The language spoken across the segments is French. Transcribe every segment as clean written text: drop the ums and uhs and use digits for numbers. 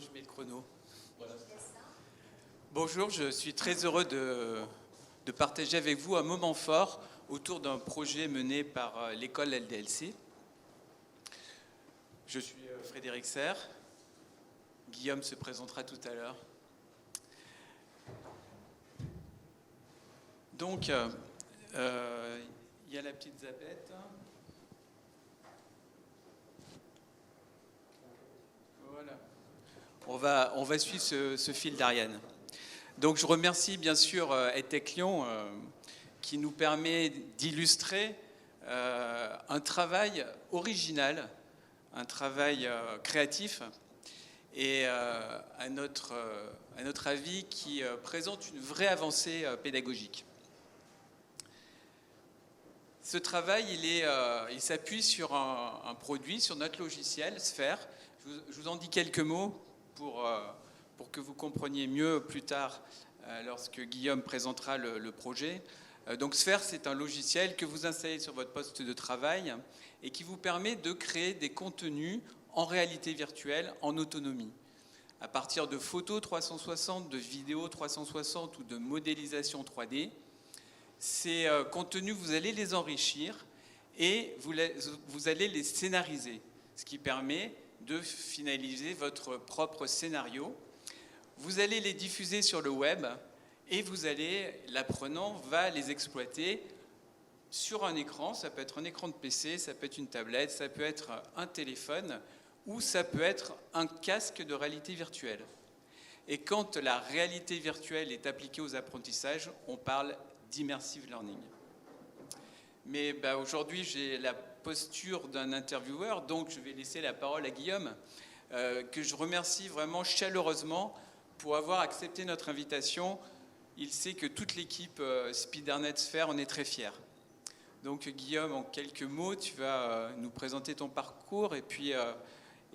je mets le chrono. Voilà. Bonjour, je suis très heureux de partager avec vous un moment fort autour d'un projet mené par l'école LDLC. Je suis Frédéric Serre. Guillaume se présentera tout à l'heure. Donc, il y a la petite zapette. Voilà. On va suivre ce fil d'Ariane. Donc, je remercie bien sûr EdTech Lyon qui nous permet d'illustrer un travail original, un travail créatif et à notre avis qui présente une vraie avancée pédagogique. Ce travail, il s'appuie sur un produit, sur notre logiciel Sphère. Je vous en dis quelques mots pour que vous compreniez mieux plus tard lorsque Guillaume présentera le projet. Donc Sphère, c'est un logiciel que vous installez sur votre poste de travail et qui vous permet de créer des contenus en réalité virtuelle, en autonomie. À partir de photos 360, de vidéos 360 ou de modélisation 3D, ces contenus, vous allez les enrichir et vous allez les scénariser, ce qui permet de finaliser votre propre scénario. Vous allez les diffuser sur le web et l'apprenant va les exploiter sur un écran. Ça peut être un écran de PC, ça peut être une tablette, ça peut être un téléphone ou ça peut être un casque de réalité virtuelle. Et quand la réalité virtuelle est appliquée aux apprentissages, on parle d'immersive learning. Mais aujourd'hui, j'ai la posture d'un intervieweur, donc je vais laisser la parole à Guillaume, que je remercie vraiment chaleureusement pour avoir accepté notre invitation. Il sait que toute l'équipe SpeederNet Sphère en est très fière. Donc Guillaume, en quelques mots, tu vas nous présenter ton parcours et puis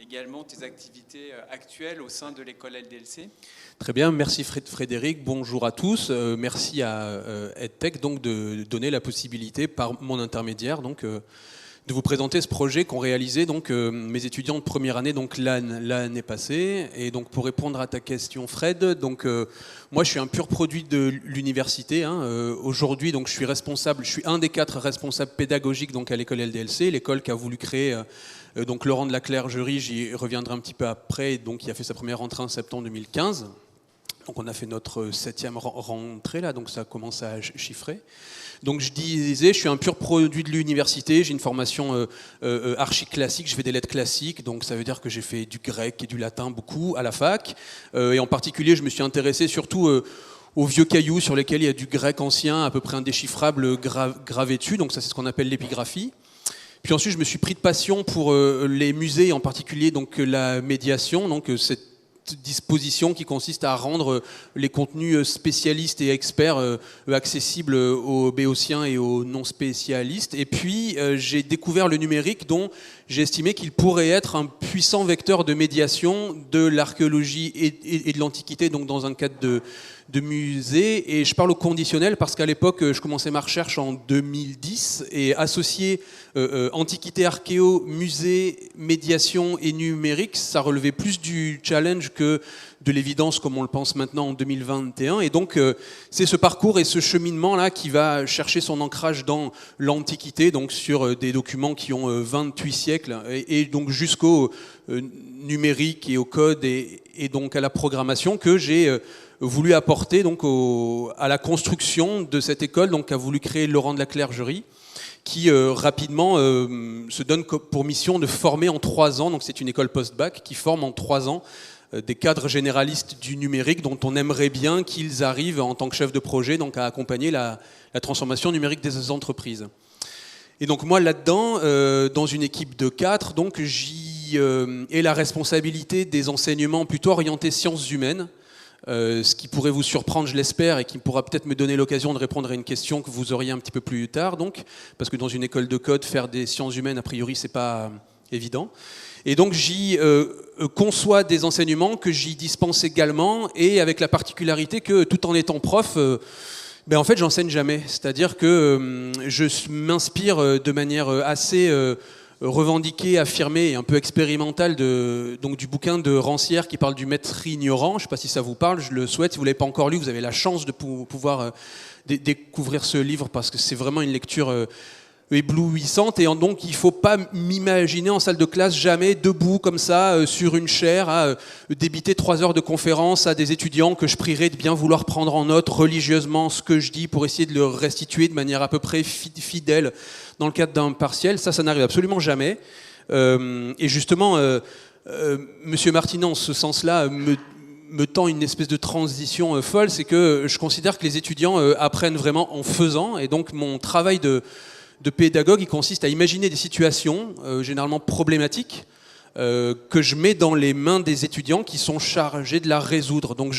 également tes activités actuelles au sein de l'école LDLC. Très bien, merci Frédéric, bonjour à tous. Merci à EdTech donc, de donner la possibilité, par mon intermédiaire, donc, de vous présenter ce projet qu'ont réalisé donc, mes étudiants de première année donc, l'année passée. Et donc, pour répondre à ta question, Fred, donc, moi je suis un pur produit de l'université. Aujourd'hui, donc, je suis un des 4 responsables pédagogiques donc, à l'école LDLC, l'école qui a voulu créer donc Laurent de la Clergerie, j'y reviendrai un petit peu après, donc il a fait sa première rentrée en septembre 2015. Donc on a fait notre 7e rentrée là, donc ça commence à chiffrer. Donc je disais, je suis un pur produit de l'université, j'ai une formation archi classique, je fais des lettres classiques, donc ça veut dire que j'ai fait du grec et du latin beaucoup à la fac. Et en particulier, je me suis intéressé surtout aux vieux cailloux sur lesquels il y a du grec ancien, à peu près indéchiffrable, gravé dessus, donc ça c'est ce qu'on appelle l'épigraphie. Puis ensuite, je me suis pris de passion pour les musées, en particulier donc, la médiation, donc cette disposition qui consiste à rendre les contenus spécialistes et experts accessibles aux béotiens et aux non-spécialistes. Et puis, j'ai découvert le numérique dont j'ai estimé qu'il pourrait être un puissant vecteur de médiation de l'archéologie et de l'Antiquité, donc dans un cadre de musée. Et je parle au conditionnel parce qu'à l'époque, je commençais ma recherche en 2010 et associer Antiquité, archéo, musée, médiation et numérique, ça relevait plus du challenge que de l'évidence comme on le pense maintenant en 2021. Et donc, c'est ce parcours et ce cheminement-là qui va chercher son ancrage dans l'Antiquité, donc sur des documents qui ont 28 siècles, et donc jusqu'au numérique et au code et donc à la programmation que j'ai voulu apporter donc à la construction de cette école, donc a voulu créer Laurent de la Clergerie, qui rapidement se donne pour mission de former en 3 ans, donc c'est une école post-bac qui forme en 3 ans des cadres généralistes du numérique dont on aimerait bien qu'ils arrivent en tant que chef de projet donc à accompagner la transformation numérique des entreprises. Et donc moi là-dedans, dans une équipe de 4, donc j'y ai la responsabilité des enseignements plutôt orientés sciences humaines, ce qui pourrait vous surprendre, je l'espère, et qui pourra peut-être me donner l'occasion de répondre à une question que vous auriez un petit peu plus tard, donc, parce que dans une école de code, faire des sciences humaines, a priori, c'est pas évident. Et donc j'y conçois des enseignements que j'y dispense également, et avec la particularité que tout en étant prof, en fait j'enseigne jamais. C'est-à-dire que je m'inspire de manière assez revendiqué, affirmé et un peu expérimental donc du bouquin de Rancière qui parle du maître ignorant. Je ne sais pas si ça vous parle, je le souhaite. Si vous ne l'avez pas encore lu, vous avez la chance de pouvoir découvrir ce livre parce que c'est vraiment une lecture éblouissante. Et donc il ne faut pas m'imaginer en salle de classe jamais debout comme ça sur une chaire à débiter 3 heures de conférence à des étudiants que je prierai de bien vouloir prendre en note religieusement ce que je dis pour essayer de le restituer de manière à peu près fidèle dans le cadre d'un partiel. Ça n'arrive absolument jamais. Et justement, Monsieur Martinet, en ce sens-là, me tend une espèce de transition folle. C'est que je considère que les étudiants apprennent vraiment en faisant. Et donc mon travail de pédagogue, il consiste à imaginer des situations généralement problématiques que je mets dans les mains des étudiants qui sont chargés de la résoudre. Donc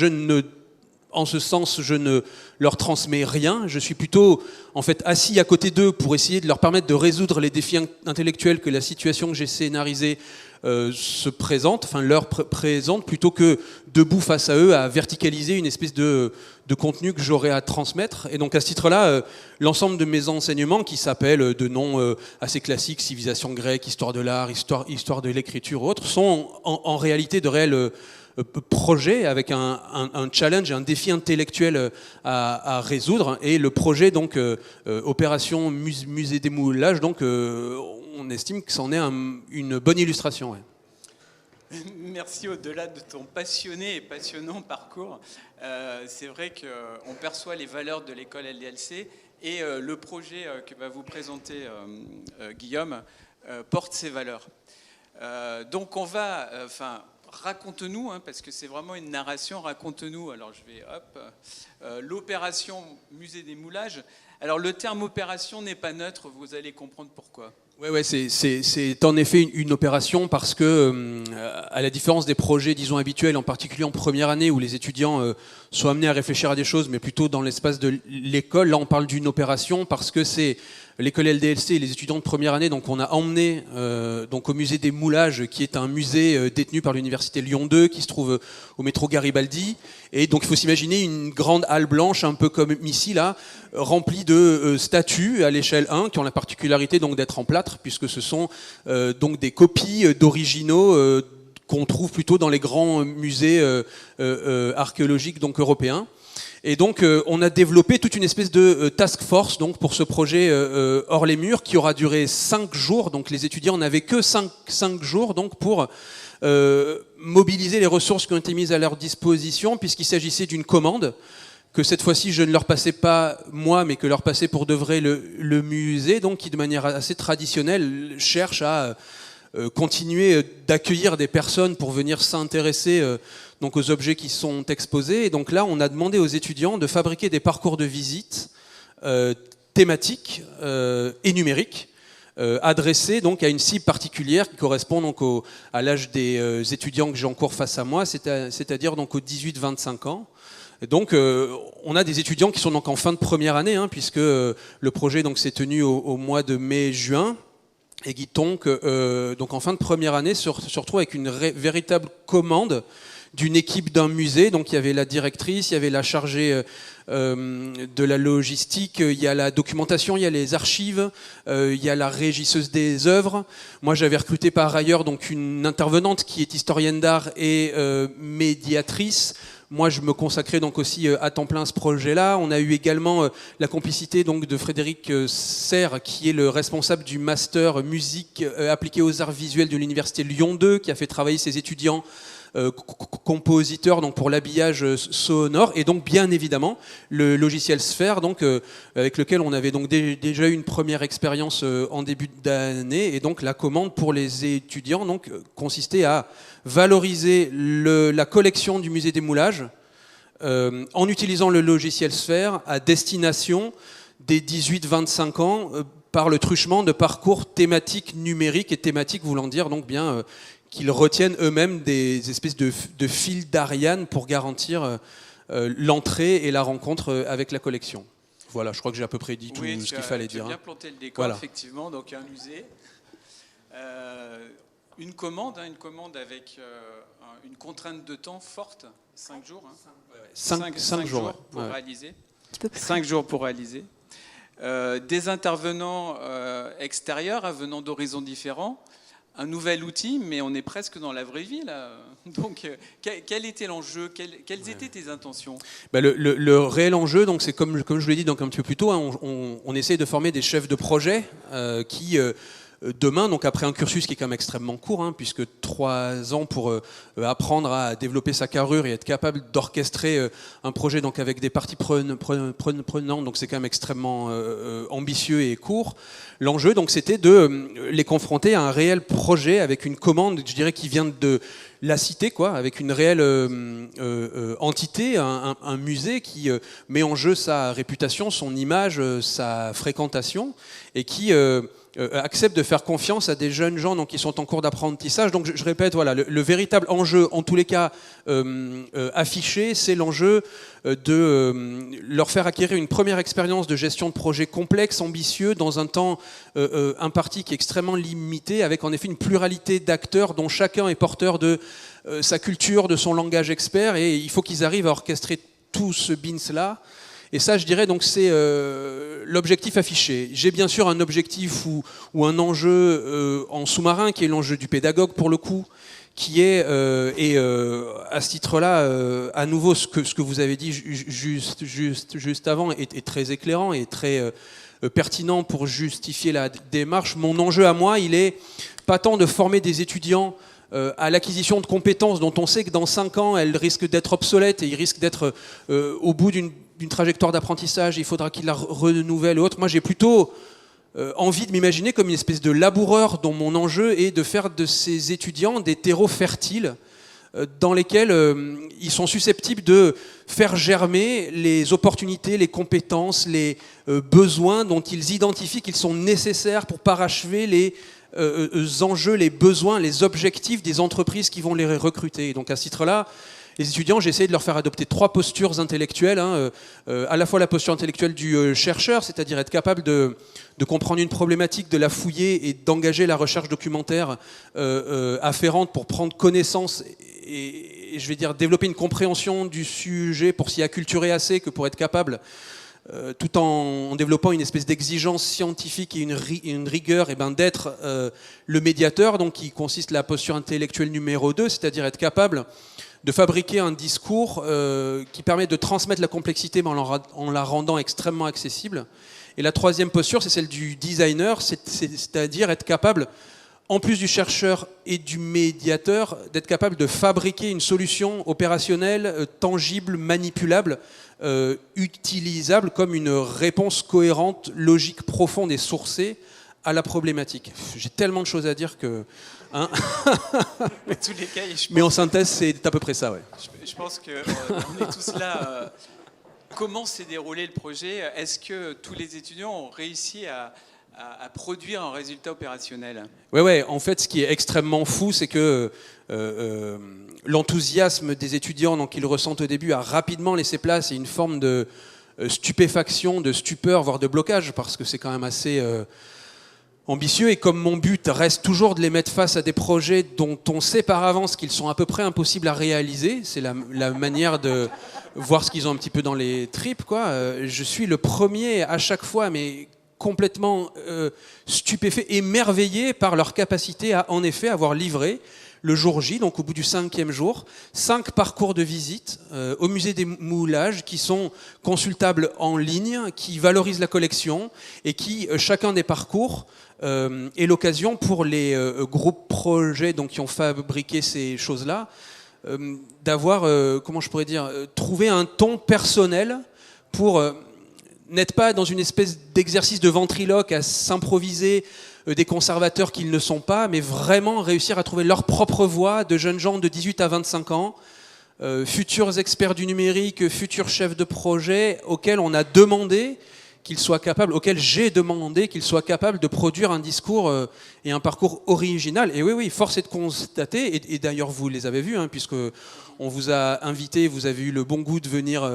en ce sens, je ne leur transmets rien. Je suis plutôt en fait assis à côté d'eux pour essayer de leur permettre de résoudre les défis intellectuels que la situation que j'ai scénarisée se présente, enfin leur présente, plutôt que debout face à eux à verticaliser une espèce de contenu que j'aurais à transmettre. Et donc à ce titre-là, l'ensemble de mes enseignements, qui s'appellent de noms assez classiques, civilisation grecque, histoire de l'art, histoire de l'écriture ou autres, sont en réalité de réels projet avec un challenge, un défi intellectuel à résoudre. Et le projet, donc, opération musée des moulages, donc, on estime que c'en est une bonne illustration. Ouais. Merci. Au-delà de ton passionné et passionnant parcours, c'est vrai qu'on perçoit les valeurs de l'école LDLC et le projet que va vous présenter Guillaume porte ces valeurs. Donc on va... raconte-nous, parce que c'est vraiment une narration, raconte-nous. Alors je vais, l'opération Musée des Moulages. Alors le terme opération n'est pas neutre, vous allez comprendre pourquoi. Ouais, c'est en effet une opération parce que, à la différence des projets, disons, habituels, en particulier en première année, où les étudiants sont amenés à réfléchir à des choses, mais plutôt dans l'espace de l'école, là on parle d'une opération parce que c'est l'école LDLC et les étudiants de première année. Donc on a emmené donc au musée des Moulages, qui est un musée détenu par l'université Lyon 2, qui se trouve au métro Garibaldi. Et donc il faut s'imaginer une grande halle blanche, un peu comme ici, là, remplie de statues à l'échelle 1, qui ont la particularité donc d'être en plâtre, puisque ce sont donc des copies d'originaux qu'on trouve plutôt dans les grands musées archéologiques donc européens. Et donc on a développé toute une espèce de task force donc, pour ce projet hors les murs, qui aura duré 5 jours. Donc les étudiants n'avaient que 5 jours donc, pour mobiliser les ressources qui ont été mises à leur disposition, puisqu'il s'agissait d'une commande que cette fois-ci je ne leur passais pas moi, mais que leur passait pour de vrai le musée, donc qui de manière assez traditionnelle cherche à continuer d'accueillir des personnes pour venir s'intéresser donc aux objets qui sont exposés. Et donc là, on a demandé aux étudiants de fabriquer des parcours de visite thématiques et numériques, adressés donc à une cible particulière qui correspond donc à l'âge des étudiants que j'ai en cours face à moi, c'est-à-dire donc aux 18-25 ans. Et donc, on a des étudiants qui sont donc en fin de première année, puisque le projet donc s'est tenu au mois de mai-juin. Et Guy Tonck, donc en fin de première année, se retrouve avec une véritable commande d'une équipe d'un musée. Donc il y avait la directrice, il y avait la chargée de la logistique, il y a la documentation, il y a les archives, il y a la régisseuse des œuvres. Moi j'avais recruté par ailleurs donc une intervenante qui est historienne d'art et médiatrice. Moi, je me consacrais donc aussi à temps plein à ce projet-là. On a eu également la complicité donc de Frédéric Serre, qui est le responsable du master musique appliquée aux arts visuels de l'université Lyon 2, qui a fait travailler ses étudiants compositeurs donc pour l'habillage sonore, et donc bien évidemment le logiciel Sphère, donc avec lequel on avait donc déjà eu une première expérience en début d'année. Et donc la commande pour les étudiants donc consistait à valoriser la collection du musée des Moulages en utilisant le logiciel Sphère à destination des 18-25 ans par le truchement de parcours thématiques numériques, et thématiques voulant dire donc bien qu'ils retiennent eux-mêmes des espèces de fils d'Ariane pour garantir l'entrée et la rencontre avec la collection. Voilà, je crois que j'ai à peu près dit tout ce qu'il fallait dire. Tu as bien planté le décor, voilà. Effectivement. Donc un musée, une commande avec une contrainte de temps forte, 5 jours. 5 jours pour réaliser. 5 jours pour réaliser. des intervenants extérieurs, venant d'horizons différents, un nouvel outil, mais on est presque dans la vraie vie là. Donc, quel était l'enjeu, quelles étaient tes intentions? Le réel enjeu, donc c'est comme je vous l'ai dit donc un petit peu plus tôt, hein, on essaye de former des chefs de projet qui demain, donc après un cursus qui est quand même extrêmement court, hein, puisque 3 ans pour apprendre à développer sa carrure et être capable d'orchestrer un projet donc avec des parties prenantes, donc c'est quand même extrêmement ambitieux et court. L'enjeu, donc, c'était de les confronter à un réel projet avec une commande, je dirais, qui vient de la cité, quoi, avec une réelle entité, un musée qui met en jeu sa réputation, son image, sa fréquentation, et qui accepte de faire confiance à des jeunes gens donc, qui sont en cours d'apprentissage. Donc je répète, voilà, le véritable enjeu, en tous les cas affiché, c'est l'enjeu de leur faire acquérir une première expérience de gestion de projet complexe, ambitieux, dans un temps imparti qui est extrêmement limité, avec en effet une pluralité d'acteurs dont chacun est porteur de sa culture, de son langage expert, et il faut qu'ils arrivent à orchestrer tout ce BINS-là. Et ça, je dirais, donc c'est l'objectif affiché. J'ai bien sûr un objectif ou un enjeu en sous-marin, qui est l'enjeu du pédagogue, pour le coup, qui est, à ce titre-là, à nouveau, ce que vous avez dit juste avant est très éclairant et très pertinent pour justifier la démarche. Mon enjeu à moi, il est pas tant de former des étudiants à l'acquisition de compétences dont on sait que dans 5 ans, elles risquent d'être obsolètes et ils risquent d'être au bout d'une trajectoire d'apprentissage, il faudra qu'ils la renouvellent et autres. Moi, j'ai plutôt envie de m'imaginer comme une espèce de laboureur dont mon enjeu est de faire de ces étudiants des terreaux fertiles dans lesquels ils sont susceptibles de faire germer les opportunités, les compétences, les besoins dont ils identifient qu'ils sont nécessaires pour parachever les enjeux, les besoins, les objectifs des entreprises qui vont les recruter. Et donc à ce titre-là, les étudiants, j'ai essayé de leur faire adopter 3 postures intellectuelles, hein, à la fois la posture intellectuelle du chercheur, c'est-à-dire être capable de comprendre une problématique, de la fouiller et d'engager la recherche documentaire afférente pour prendre connaissance et je vais dire développer une compréhension du sujet pour s'y acculturer assez que pour être capable tout en développant une espèce d'exigence scientifique et une rigueur, et ben d'être le médiateur, donc qui consiste la posture intellectuelle numéro 2, c'est-à-dire être capable de fabriquer un discours qui permet de transmettre la complexité mais en la rendant extrêmement accessible. Et la 3e posture, c'est celle du designer, c'est-à-dire être capable, en plus du chercheur et du médiateur, d'être capable de fabriquer une solution opérationnelle, tangible, manipulable, utilisable comme une réponse cohérente, logique, profonde et sourcée à la problématique. J'ai tellement de choses à dire que... Hein. Mais en synthèse, c'est à peu près ça, ouais. Je pense qu'on est tous là. Comment s'est déroulé le projet? Est-ce que tous les étudiants ont réussi à produire un résultat opérationnel? Ouais. En fait, ce qui est extrêmement fou, c'est que l'enthousiasme des étudiants, donc qu'ils ressentent au début, a rapidement laissé place à une forme de stupéfaction, de stupeur, voire de blocage, parce que c'est quand même assez ambitieux. Et comme mon but reste toujours de les mettre face à des projets dont on sait par avance qu'ils sont à peu près impossibles à réaliser, c'est la manière de voir ce qu'ils ont un petit peu dans les tripes, quoi. Je suis le premier à chaque fois, mais complètement stupéfait, émerveillé par leur capacité à, en effet, avoir livré le jour J, donc au bout du 5e jour, 5 parcours de visite au musée des moulages qui sont consultables en ligne, qui valorisent la collection et qui, chacun des parcours, est l'occasion pour les groupes projets donc, qui ont fabriqué ces choses-là d'avoir, comment je pourrais dire, trouvé un ton personnel pour n'être pas dans une espèce d'exercice de ventriloque à s'improviser des conservateurs qu'ils ne sont pas, mais vraiment réussir à trouver leur propre voie de jeunes gens de 18 à 25 ans, futurs experts du numérique, futurs chefs de projet, auxquels on a demandé qu'ils soient capables, auxquels j'ai demandé qu'ils soient capables de produire un discours et un parcours original. Et oui, force est de constater, et d'ailleurs vous les avez vus, hein, puisque on vous a invité, vous avez eu le bon goût de venir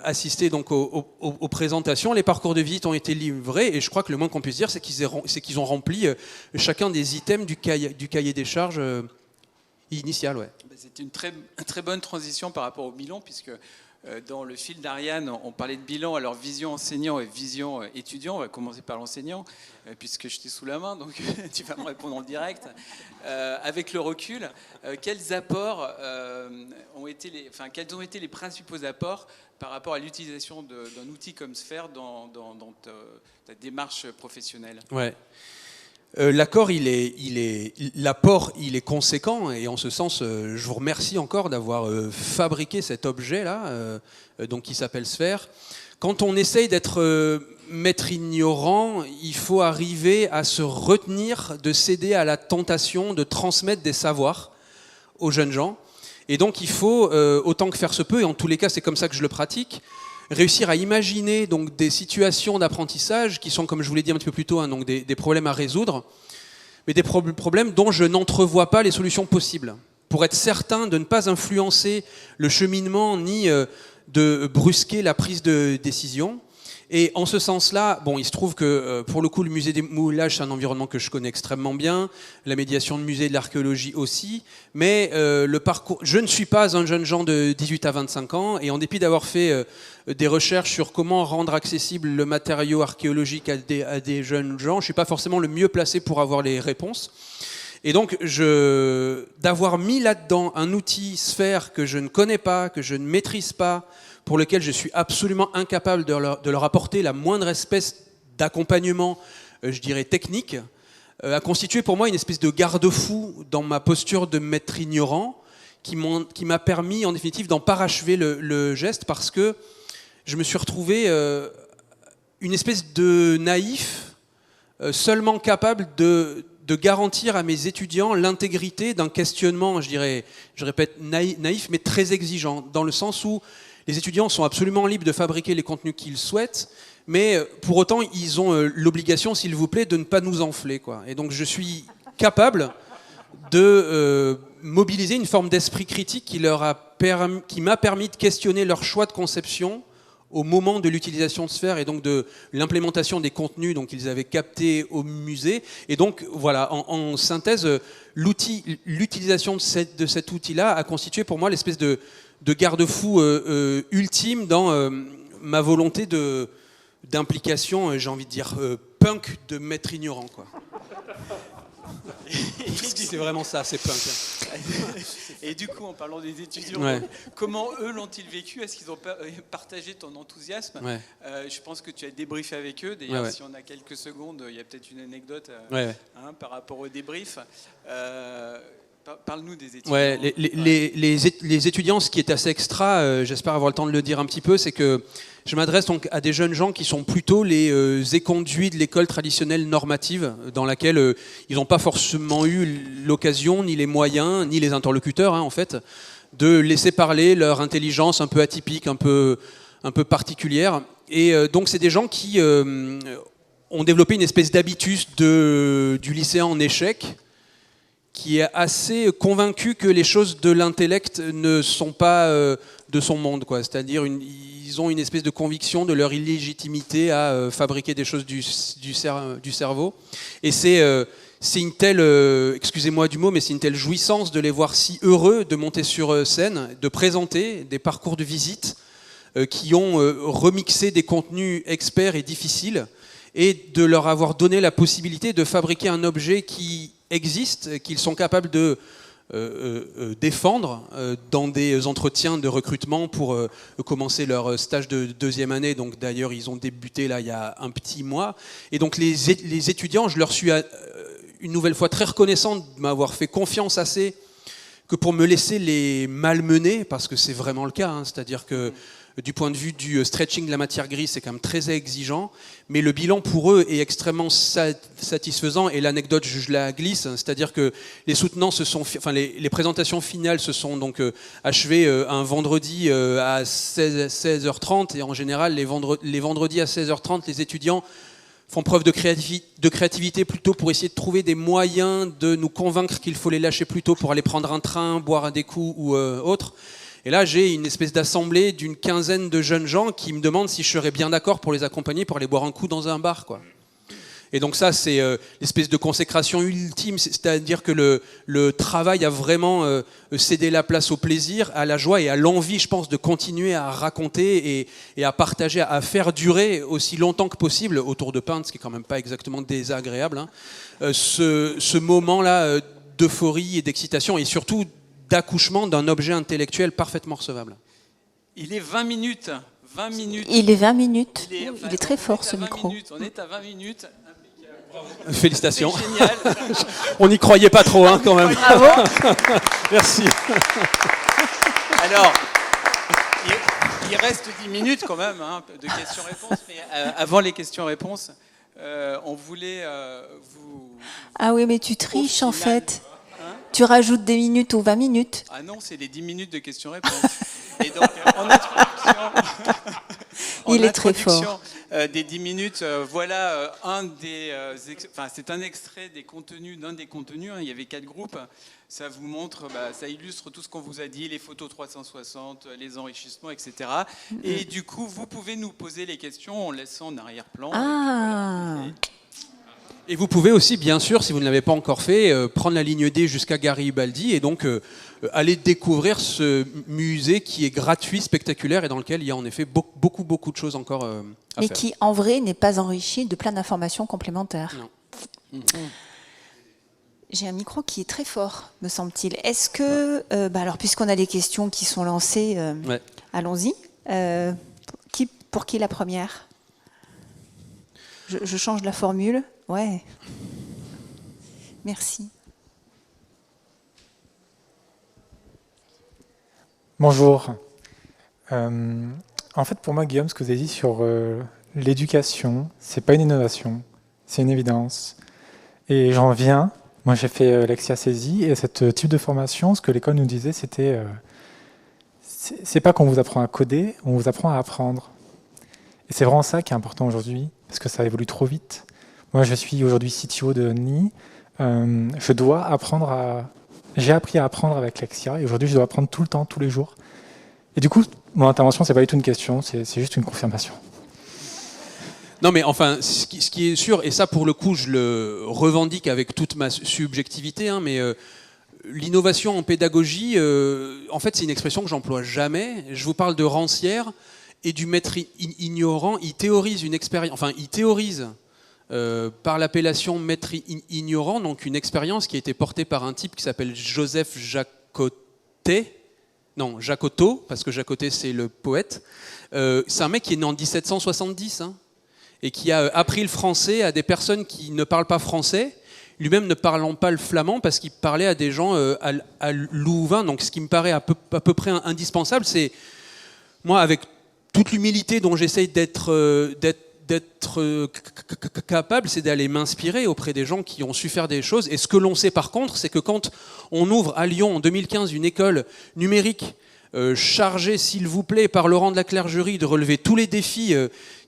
assister donc aux présentations. Les parcours de visite ont été livrés, et je crois que le moins qu'on puisse dire, c'est qu'ils ont rempli chacun des items du cahier des charges initial. Ouais. C'est une très bonne transition par rapport au bilan, puisque dans le fil d'Ariane, on parlait de bilan, alors vision enseignant et vision étudiant. On va commencer par l'enseignant, puisque je t'ai sous la main, donc tu vas me répondre en direct. Avec le recul, quels apports quels ont été les principaux apports par rapport à l'utilisation d'un outil comme Sphère dans ta démarche professionnelle? Ouais. L'apport, il est conséquent, et en ce sens, je vous remercie encore d'avoir fabriqué cet objet-là, donc qui s'appelle Sphère. Quand on essaye d'être maître ignorant, il faut arriver à se retenir de céder à la tentation de transmettre des savoirs aux jeunes gens. Et donc il faut, autant que faire se peut, et en tous les cas c'est comme ça que je le pratique, réussir à imaginer donc des situations d'apprentissage qui sont, comme je vous l'ai dit un petit peu plus tôt, donc des problèmes à résoudre, mais des problèmes dont je n'entrevois pas les solutions possibles, pour être certain de ne pas influencer le cheminement ni de brusquer la prise de décision. Et en ce sens-là, bon, il se trouve que pour le coup, le musée des moulages, c'est un environnement que je connais extrêmement bien, la médiation de musée de l'archéologie aussi, mais le parcours, je ne suis pas un jeune gens de 18 à 25 ans, et en dépit d'avoir fait des recherches sur comment rendre accessible le matériau archéologique à des jeunes gens, je ne suis pas forcément le mieux placé pour avoir les réponses. Et donc, d'avoir mis là-dedans un outil Sphère que je ne connais pas, que je ne maîtrise pas, pour lequel je suis absolument incapable de leur apporter la moindre espèce d'accompagnement, je dirais technique, a constitué pour moi une espèce de garde-fou dans ma posture de maître ignorant, qui m'a permis en définitive d'en parachever le geste, parce que je me suis retrouvé une espèce de naïf, seulement capable de garantir à mes étudiants l'intégrité d'un questionnement, je répète, naïf, mais très exigeant, dans le sens où les étudiants sont absolument libres de fabriquer les contenus qu'ils souhaitent, mais pour autant, ils ont l'obligation, s'il vous plaît, de ne pas nous enfler, quoi. Et donc, je suis capable de mobiliser une forme d'esprit critique qui m'a permis de questionner leur choix de conception au moment de l'utilisation de Sphère et donc de l'implémentation des contenus qu'ils avaient captés au musée. Et donc, voilà, en synthèse, l'utilisation de cet outil-là a constitué pour moi l'espèce de garde-fou ultime dans ma volonté d'implication, j'ai envie de dire, punk de maître ignorant, quoi. C'est vraiment ça, c'est punk. Et du coup, en parlant des étudiants, ouais. Comment eux l'ont-ils vécu? Est-ce qu'ils ont partagé ton enthousiasme? Ouais. Je pense que tu as débriefé avec eux. D'ailleurs, si on a quelques secondes, il y a peut-être une anecdote par rapport au débrief. Parle-nous des étudiants. Ouais, les étudiants, ce qui est assez extra, j'espère avoir le temps de le dire un petit peu, c'est que je m'adresse donc à des jeunes gens qui sont plutôt les éconduits de l'école traditionnelle normative, dans laquelle ils n'ont pas forcément eu l'occasion, ni les moyens, ni les interlocuteurs, en fait, de laisser parler leur intelligence un peu atypique, un peu particulière. Et donc c'est des gens qui ont développé une espèce d'habitus du lycéen en échec, qui est assez convaincu que les choses de l'intellect ne sont pas de son monde, quoi. C'est-à-dire, ils ont une espèce de conviction de leur illégitimité à fabriquer des choses du cerveau. Et c'est une telle, excusez-moi du mot, mais c'est une telle jouissance de les voir si heureux de monter sur scène, de présenter des parcours de visite qui ont remixé des contenus experts et difficiles, et de leur avoir donné la possibilité de fabriquer un objet qui existe, qu'ils sont capables de défendre dans des entretiens de recrutement pour commencer leur stage de deuxième année. Donc d'ailleurs, ils ont débuté là il y a un petit mois. Et donc les étudiants, je leur suis une nouvelle fois très reconnaissant de m'avoir fait confiance assez que pour me laisser les malmener, parce que c'est vraiment le cas, c'est-à-dire que du point de vue du stretching de la matière grise, c'est quand même très exigeant, mais le bilan pour eux est extrêmement satisfaisant, et l'anecdote, je la glisse, c'est-à-dire que les soutenants les présentations finales se sont donc achevées un vendredi à 16h30, et en général, les vendredis à 16h30, les étudiants font preuve de créativité plutôt pour essayer de trouver des moyens de nous convaincre qu'il faut les lâcher plus tôt pour aller prendre un train, boire des coups ou autre. Et là, j'ai une espèce d'assemblée d'une quinzaine de jeunes gens qui me demandent si je serais bien d'accord pour les accompagner, pour aller boire un coup dans un bar, quoi. Et donc ça, c'est l'espèce de consécration ultime, c'est-à-dire que le travail a vraiment cédé la place au plaisir, à la joie et à l'envie, je pense, de continuer à raconter et à partager, à faire durer aussi longtemps que possible, autour de Paint, ce qui est quand même pas exactement désagréable, hein, ce moment-là d'euphorie et d'excitation, et surtout d'accouchement d'un objet intellectuel parfaitement recevable. Il est 20 minutes. 20 minutes. Il est 20 minutes. Il est très fort, ce micro. On est à 20 minutes. Félicitations. C'est génial. On n'y croyait pas trop, hein, quand même. Bravo. Merci. Alors, il reste 10 minutes quand même hein, de questions-réponses, mais avant les questions-réponses, on voulait vous... Ah oui, mais tu triches en fait. Tu rajoutes des minutes aux 20 minutes. Ah non, c'est les 10 minutes de questions-réponses. Et donc, en introduction, il est très fort. Des 10 minutes, voilà c'est un extrait des contenus, d'un des contenus. Hein, il y avait 4 groupes. Ça vous montre, ça illustre tout ce qu'on vous a dit, les photos 360, les enrichissements, etc. Et du coup, vous pouvez nous poser les questions en laissant en arrière-plan. Ah. Et vous pouvez aussi, bien sûr, si vous ne l'avez pas encore fait, prendre la ligne D jusqu'à Garibaldi et donc aller découvrir ce musée qui est gratuit, spectaculaire et dans lequel il y a en effet beaucoup de choses encore à faire. Mais qui, en vrai, n'est pas enrichi de plein d'informations complémentaires. Non. J'ai un micro qui est très fort, me semble-t-il. Est-ce que, alors, puisqu'on a les questions qui sont lancées, Ouais. allons-y. Pour qui la première ? Je change la formule. Ouais. Merci. Bonjour. En fait, pour moi, Guillaume, ce que vous avez dit sur l'éducation, c'est pas une innovation, c'est une évidence. Et j'en viens. Moi, j'ai fait Lexia Saisie et ce type de formation, ce que l'école nous disait, c'était c'est pas qu'on vous apprend à coder, on vous apprend à apprendre. Et c'est vraiment ça qui est important aujourd'hui, parce que ça évolue trop vite. Moi, je suis aujourd'hui CTO de NI. Je dois apprendre J'ai appris à apprendre avec Lexia, et aujourd'hui, je dois apprendre tout le temps, tous les jours. Et du coup, mon intervention, c'est pas du tout une question, c'est juste une confirmation. Non mais enfin, ce qui est sûr, et ça pour le coup je le revendique avec toute ma subjectivité, hein, mais l'innovation en pédagogie, en fait c'est une expression que j'emploie jamais. Je vous parle de Rancière et du maître ignorant. Il théorise une expérience, enfin il théorise par l'appellation maître ignorant, donc une expérience qui a été portée par un type qui s'appelle Joseph Jacotot, parce que Jacotet c'est le poète. C'est un mec qui est né en 1770, hein, et qui a appris le français à des personnes qui ne parlent pas français, lui-même ne parlant pas le flamand, parce qu'il parlait à des gens à Louvain. Donc ce qui me paraît à peu près indispensable, c'est, moi, avec toute l'humilité dont j'essaye d'être capable, c'est d'aller m'inspirer auprès des gens qui ont su faire des choses. Et ce que l'on sait par contre, c'est que quand on ouvre à Lyon en 2015 une école numérique chargée, s'il vous plaît, par Laurent de la Clergerie de relever tous les défis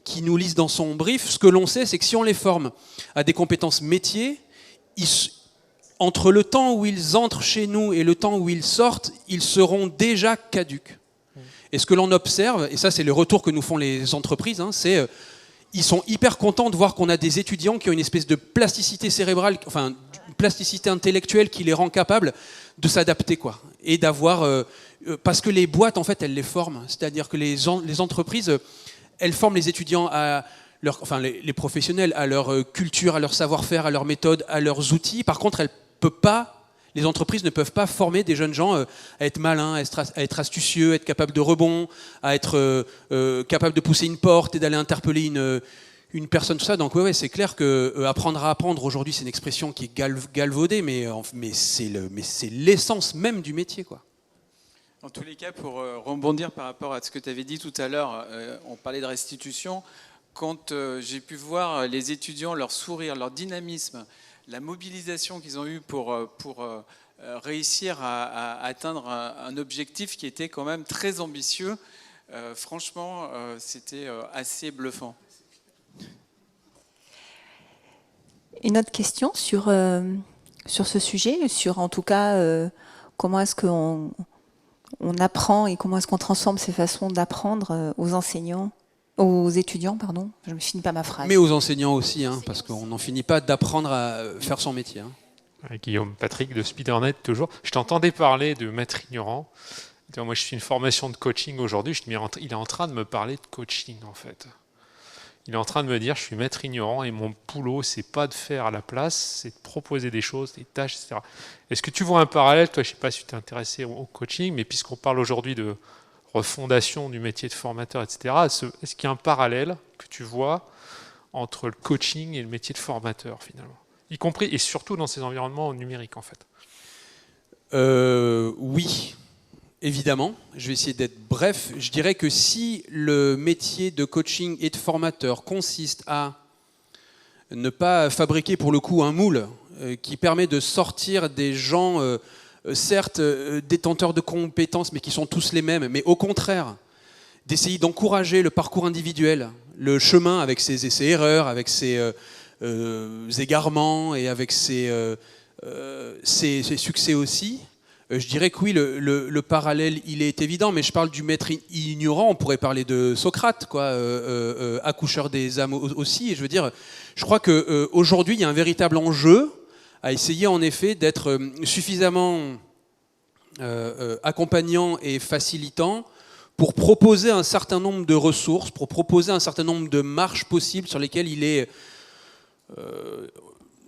qui nous lisent dans son brief, ce que l'on sait, c'est que si on les forme à des compétences métiers, entre le temps où ils entrent chez nous et le temps où ils sortent, ils seront déjà caducs. Et ce que l'on observe, et ça c'est le retour que nous font les entreprises, hein, c'est ils sont hyper contents de voir qu'on a des étudiants qui ont une espèce de plasticité cérébrale, enfin une plasticité intellectuelle qui les rend capables de s'adapter, quoi, et d'avoir parce que les boîtes en fait elles les forment, c'est-à-dire que les entreprises elles forment les étudiants à les professionnels à leur culture, à leur savoir-faire, à leur méthode, à leurs outils. Par contre, les entreprises ne peuvent pas former des jeunes gens à être malins, à être astucieux, à être capables de rebond, à être capables de pousser une porte et d'aller interpeller une personne, tout ça. Donc ouais, c'est clair que apprendre à apprendre aujourd'hui, c'est une expression qui est galvaudée, mais c'est l'essence même du métier, quoi. En tous les cas, pour rebondir par rapport à ce que tu avais dit tout à l'heure, on parlait de restitution. Quand j'ai pu voir les étudiants, leur sourire, leur dynamisme, la mobilisation qu'ils ont eue pour réussir à atteindre un objectif qui était quand même très ambitieux, franchement, c'était assez bluffant. Une autre question sur ce sujet, sur en tout cas comment est-ce qu'on apprend et comment est-ce qu'on transforme ces façons d'apprendre aux enseignants aux étudiants, pardon, je ne finis pas ma phrase. Mais aux enseignants aussi, hein, parce qu'on n'en finit pas d'apprendre à faire son métier. Hein. Guillaume Patrick de Spidernet, toujours. Je t'entendais parler de maître ignorant. Moi, je suis une formation de coaching aujourd'hui. Il est en train de me parler de coaching, en fait. Il est en train de me dire, je suis maître ignorant et mon boulot, c'est pas de faire à la place, c'est de proposer des choses, des tâches, etc. Est-ce que tu vois un parallèle? Toi, je ne sais pas si tu t'es intéressé au coaching, mais puisqu'on parle aujourd'hui de refondation du métier de formateur, etc., est-ce qu'il y a un parallèle que tu vois entre le coaching et le métier de formateur, finalement? Y compris et surtout dans ces environnements numériques, en fait. Oui, évidemment. Je vais essayer d'être bref. Je dirais que si le métier de coaching et de formateur consiste à ne pas fabriquer pour le coup un moule qui permet de sortir des gens, certes détenteurs de compétences, mais qui sont tous les mêmes, mais au contraire, d'essayer d'encourager le parcours individuel, le chemin avec ses essais-erreurs, avec ses égarements et avec ses succès aussi, je dirais que oui, le parallèle, il est évident, mais je parle du maître ignorant, on pourrait parler de Socrate, quoi, accoucheur des âmes aussi, et je veux dire, je crois qu'aujourd'hui, il y a un véritable enjeu à essayer en effet d'être suffisamment accompagnant et facilitant pour proposer un certain nombre de ressources, pour proposer un certain nombre de marches possibles sur lesquelles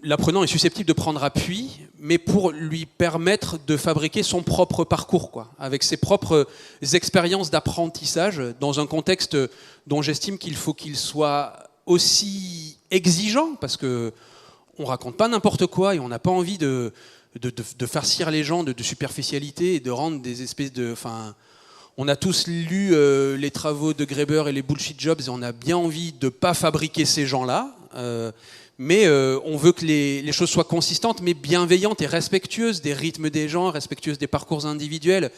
l'apprenant est susceptible de prendre appui, mais pour lui permettre de fabriquer son propre parcours, quoi, avec ses propres expériences d'apprentissage, dans un contexte dont j'estime qu'il faut qu'il soit aussi exigeant, parce qu'on ne raconte pas n'importe quoi et on n'a pas envie de farcir les gens de superficialité et de rendre des espèces de... On a tous lu les travaux de Graeber et les bullshit jobs et on a bien envie de ne pas fabriquer ces gens-là. Mais on veut que les choses soient consistantes, mais bienveillantes et respectueuses des rythmes des gens, respectueuses des parcours individuels.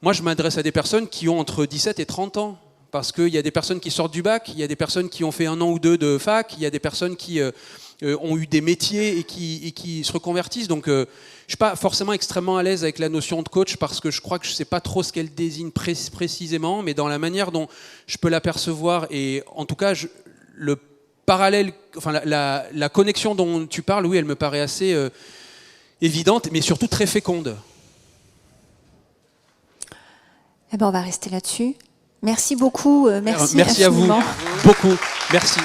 Moi, je m'adresse à des personnes qui ont entre 17 et 30 ans, parce qu'il y a des personnes qui sortent du bac, il y a des personnes qui ont fait 1 an ou 2 de fac, il y a des personnes qui ont eu des métiers et qui se reconvertissent. Donc, je ne suis pas forcément extrêmement à l'aise avec la notion de coach, parce que je crois que je ne sais pas trop ce qu'elle désigne précisément, mais dans la manière dont je peux l'apercevoir, et en tout cas, le parallèle, enfin la connexion dont tu parles, oui, elle me paraît assez évidente, mais surtout très féconde. Eh ben, on va rester là-dessus. Merci beaucoup. Merci à vous. Beaucoup. Merci.